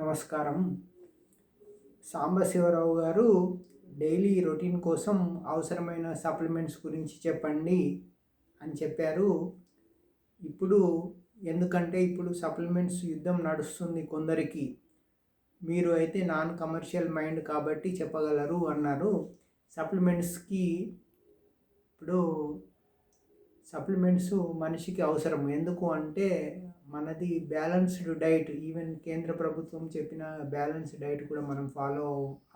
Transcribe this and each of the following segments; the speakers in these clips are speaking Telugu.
నమస్కారం. సాంబశివరావు గారు డైలీ రొటీన్ కోసం అవసరమైన సప్లిమెంట్స్ గురించి చెప్పండి అని చెప్పారు. ఇప్పుడు ఎందుకంటే ఇప్పుడు సప్లిమెంట్స్ యుద్ధం నడుస్తుంది కొందరికి. మీరు అయితే నాన్ కమర్షియల్ మైండ్ కాబట్టి చెప్పగలరు అన్నారు. సప్లిమెంట్స్కి ఇప్పుడు సప్లిమెంట్స్ మనిషికి అవసరం. ఎందుకు అంటే మనది బ్యాలెన్స్డ్ డైట్, ఈవెన్ కేంద్ర ప్రభుత్వం చెప్పిన బ్యాలెన్స్డ్ డైట్ కూడా మనం ఫాలో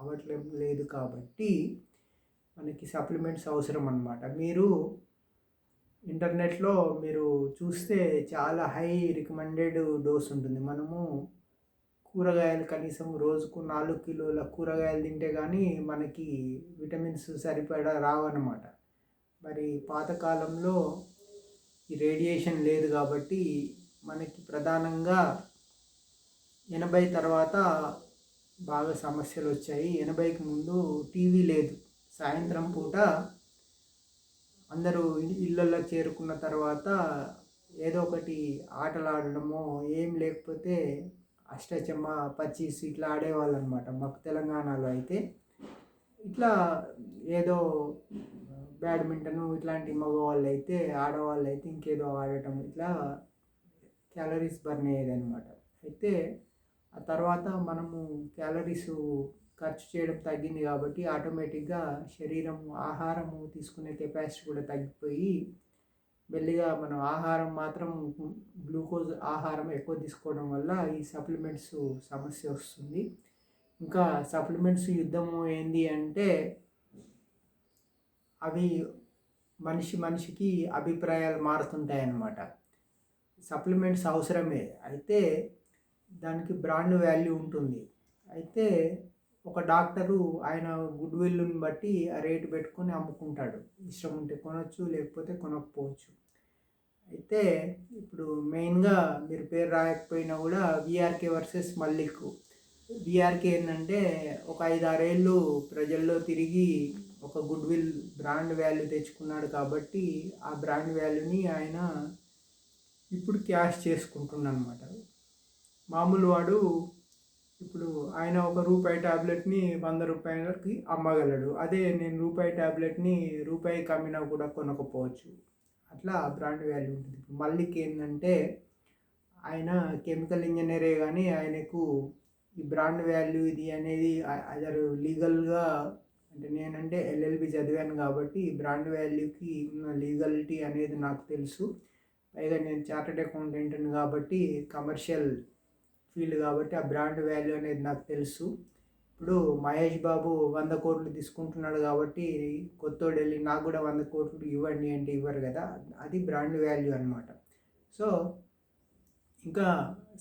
అవ్వట్లేదు కాబట్టి మనకి సప్లిమెంట్స్ అవసరం అన్నమాట. మీరు ఇంటర్నెట్లో మీరు చూస్తే చాలా హై రికమెండెడ్ డోస్ ఉంటుంది. మనము కూరగాయలు కనీసం రోజుకు 4 కిలోల కూరగాయలు తింటే కానీ మనకి విటమిన్స్ సరిపడా రావన్నమాట. మరి పాతకాలంలో ఈ రేడియేషన్ లేదు కాబట్టి మనకి ప్రధానంగా 80 తర్వాత బాగా సమస్యలు వచ్చాయి. 80కి ముందు టీవీ లేదు. సాయంత్రం పూట అందరూ ఇళ్ళల్లో చేరుకున్న తర్వాత ఏదో ఒకటి ఆటలు ఆడడమో, ఏం లేకపోతే అష్టచమ్మ, పచ్చీస్ ఇట్లా ఆడేవాళ్ళు అనమాట. మాకు తెలంగాణలో అయితే ఇట్లా ఏదో బ్యాడ్మింటను ఇట్లాంటి మగవాళ్ళు అయితే, ఆడవాళ్ళు అయితే ఇంకేదో ఆడటం, ఇట్లా క్యాలరీస్ బర్న్ అయ్యేది అనమాట. అయితే ఆ తర్వాత మనము క్యాలరీస్ ఖర్చు చేయడం తగ్గింది కాబట్టి ఆటోమేటిక్గా శరీరం ఆహారము తీసుకునే కెపాసిటీ కూడా తగ్గిపోయి మెల్లిగా మనం ఆహారం మాత్రం గ్లూకోజ్ ఆహారం ఎక్కువ తీసుకోవడం వల్ల ఈ సప్లిమెంట్స్ సమస్య వస్తుంది. ఇంకా సప్లిమెంట్స్ యుద్ధము ఏంది అంటే అవి మనిషికి అభిప్రాయాలు మారుతుంటాయి అన్నమాట. సప్లిమెంట్స్ అవసరమే, అయితే దానికి బ్రాండ్ వాల్యూ ఉంటుంది. అయితే ఒక డాక్టరు ఆయన గుడ్ విల్ని బట్టి ఆ రేటు పెట్టుకొని అమ్ముకుంటాడు. ఇష్టం ఉంటే కొనవచ్చు, లేకపోతే కొనకపోవచ్చు. అయితే ఇప్పుడు మెయిన్గా మీరు పేరు రాయకపోయినా కూడా విఆర్కే వర్సెస్ మల్లిక్. విఆర్కే ఏంటంటే ఒక 5-6 ఏళ్ళు ప్రజల్లో తిరిగి ఒక గుడ్ విల్ బ్రాండ్ వాల్యూ తెచ్చుకున్నాడు కాబట్టి ఆ బ్రాండ్ వాల్యూని ఆయన ఇప్పుడు క్యాష్ చేసుకుంటున్నమాట. మామూలు వాడు ఇప్పుడు ఆయన ₹1 ట్యాబ్లెట్ని ₹100కి అమ్మగలడు. అదే నేను రూపాయి ట్యాబ్లెట్ని రూపాయికి అమ్మినా కూడా కొనకపోవచ్చు. అట్లా బ్రాండ్ వాల్యూ ఉంటుంది. ఇప్పుడు మల్లిక్ ఏంటంటే ఆయన కెమికల్ ఇంజనీరే కానీ ఆయనకు ఈ బ్రాండ్ వాల్యూ ఇది అనేది అదర్ లీగల్గా, అంటే నేనంటే ఎల్ఎల్బి చదివాను కాబట్టి ఈ బ్రాండ్ వాల్యూకి ఉన్న లీగలిటీ అనేది నాకు తెలుసు. పైగా నేను చార్టెడ్ అకౌంటెంట్ని కాబట్టి కమర్షియల్ ఫీల్డ్ కాబట్టి ఆ బ్రాండ్ వాల్యూ అనేది నాకు తెలుసు. ఇప్పుడు మహేష్ బాబు 100 కోట్లు తీసుకుంటున్నాడు కాబట్టి కొత్తోడు వెళ్ళి నాకు కూడా 100 కోట్లు ఇవ్వండి అంటే ఇవ్వరు కదా. అది బ్రాండ్ వాల్యూ అనమాట. సో ఇంకా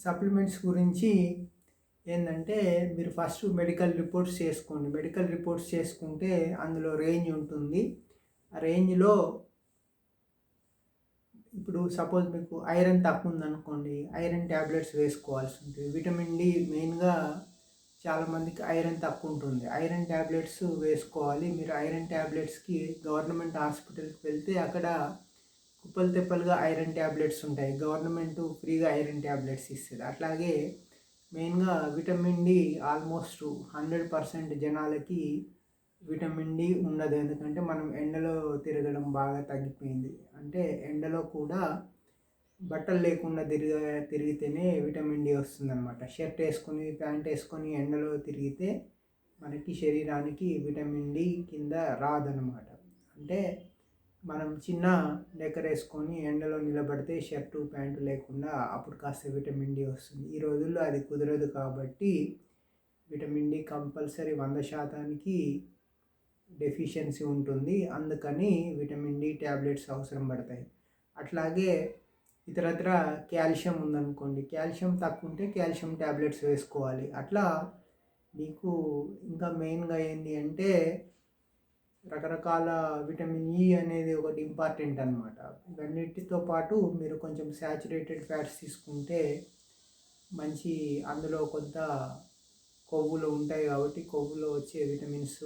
సప్లిమెంట్స్ గురించి ఏంటంటే మీరు ఫస్ట్ మెడికల్ రిపోర్ట్స్ చేసుకోండి. మెడికల్ రిపోర్ట్స్ చేసుకుంటే అందులో రేంజ్ ఉంటుంది. ఆ రేంజ్లో ఇప్పుడు సపోజ్ మీకు ఐరన్ తక్కువ ఉందనుకోండి, ఐరన్ ట్యాబ్లెట్స్ వేసుకోవాల్సి ఉంటుంది. విటమిన్ డి మెయిన్గా చాలామందికి ఐరన్ తక్కువ ఉంటుంది. ఐరన్ ట్యాబ్లెట్స్ వేసుకోవాలి. మీరు ఐరన్ ట్యాబ్లెట్స్కి గవర్నమెంట్ హాస్పిటల్కి వెళ్తే అక్కడ కుప్పలు తెప్పలుగా ఐరన్ ట్యాబ్లెట్స్ ఉంటాయి. గవర్నమెంట్ ఫ్రీగా ఐరన్ ట్యాబ్లెట్స్ ఇస్తుంది. అట్లాగే మెయిన్గా విటమిన్ డి ఆల్మోస్ట్ 100% జనాలకి విటమిన్ డి ఉండదు. ఎందుకంటే మనం ఎండలో తిరగడం బాగా తగ్గిపోయింది. అంటే ఎండలో కూడా బట్టలు లేకుండా తిరిగితేనే విటమిన్ డి వస్తుందన్నమాట. షర్ట్ వేసుకొని ప్యాంట్ వేసుకొని ఎండలో తిరిగితే మనకి శరీరానికి విటమిన్ డి కింద రాదనమాట. అంటే మనం చిన్న డెక్కర్ వేసుకొని ఎండలో నిలబడితే షర్టు ప్యాంటు లేకుండా అప్పుడు కాస్త విటమిన్ డి వస్తుంది. ఈ రోజుల్లో అది కుదరదు కాబట్టి విటమిన్ డి కంపల్సరీ 100% డెఫిషియన్సీ ఉంటుంది. అందుకని విటమిన్ డి ట్యాబ్లెట్స్ అవసరం పడతాయి. అట్లాగే ఇతరత్ర కాల్షియం ఉందనుకోండి, కాల్షియం తక్కువ ఉంటే కాల్షియం ట్యాబ్లెట్స్ వేసుకోవాలి. అట్లా మీకు ఇంకా మెయిన్గా ఏంటి అంటే రకరకాల విటమిన్ ఈ అనేది ఒకటి ఇంపార్టెంట్ అనమాట. ఇవన్నిటితో పాటు మీరు కొంచెం శాచురేటెడ్ ఫ్యాట్స్ తీసుకుంటే మంచి, అందులో కొంత కొవ్వులు ఉంటాయి కాబట్టి కొవ్వులో వచ్చే విటమిన్స్,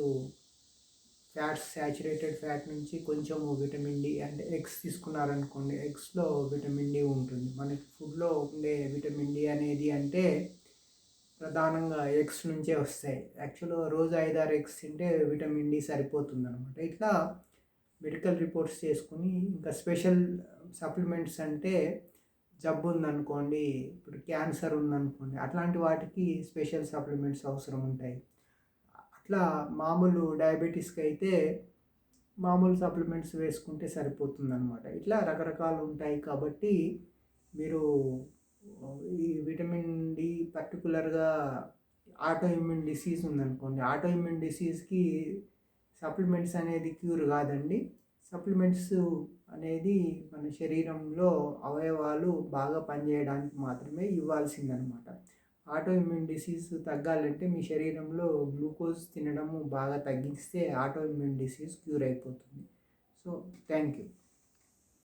ఫ్యాట్స్, శాచురేటెడ్ ఫ్యాట్ నుంచి కొంచెం విటమిన్ డి, అంటే ఎగ్స్ తీసుకున్నారనుకోండి, ఎగ్స్లో విటమిన్ డి ఉంటుంది. మనకి ఫుడ్లో ఉండే విటమిన్ డి అనేది అంటే ప్రధానంగా ఎగ్స్ నుంచే వస్తాయి. యాక్చువల్‌గా రోజు 5, 6 ఎగ్స్ తింటే విటమిన్ డి సరిపోతుందనమాట. ఇట్లా మెడికల్ రిపోర్ట్స్ చేసుకొని ఇంకా స్పెషల్ సప్లిమెంట్స్ అంటే జబ్బుందనుకోండి, ఇప్పుడు క్యాన్సర్ ఉందనుకోండి, అట్లాంటి వాటికి స్పెషల్ సప్లిమెంట్స్ అవసరం ఉంటాయి. అట్లా మామూలు డయాబెటిస్‌కైతే మామూలు సప్లిమెంట్స్ వేసుకుంటే సరిపోతుందనమాట. ఇట్లా రకరకాలు ఉంటాయి కాబట్టి మీరు ఈ విటమిన్ డి పర్టిక్యులర్‌గా ఆటో ఇమ్యూన్ డిసీజ్ ఉందనుకోండి. ఆటో ఇమ్యూన్ డిసీజ్‌కి సప్లిమెంట్స్ అనేది క్యూర్ కాదండి. సప్లిమెంట్స్ అనేది మన శరీరంలో అవయవాలు బాగా పనిచేయడానికి మాత్రమే ఇవ్వాల్సిందనమాట. ఆటో ఇమ్యూన్ డిసీజ్ తగ్గాలంటే మీ శరీరంలో గ్లూకోజ్ తినడము బాగా తగ్గిస్తే ఆటో ఇమ్యూన్ డిసీజ్ క్యూర్ అయిపోతుంది. So, thank you.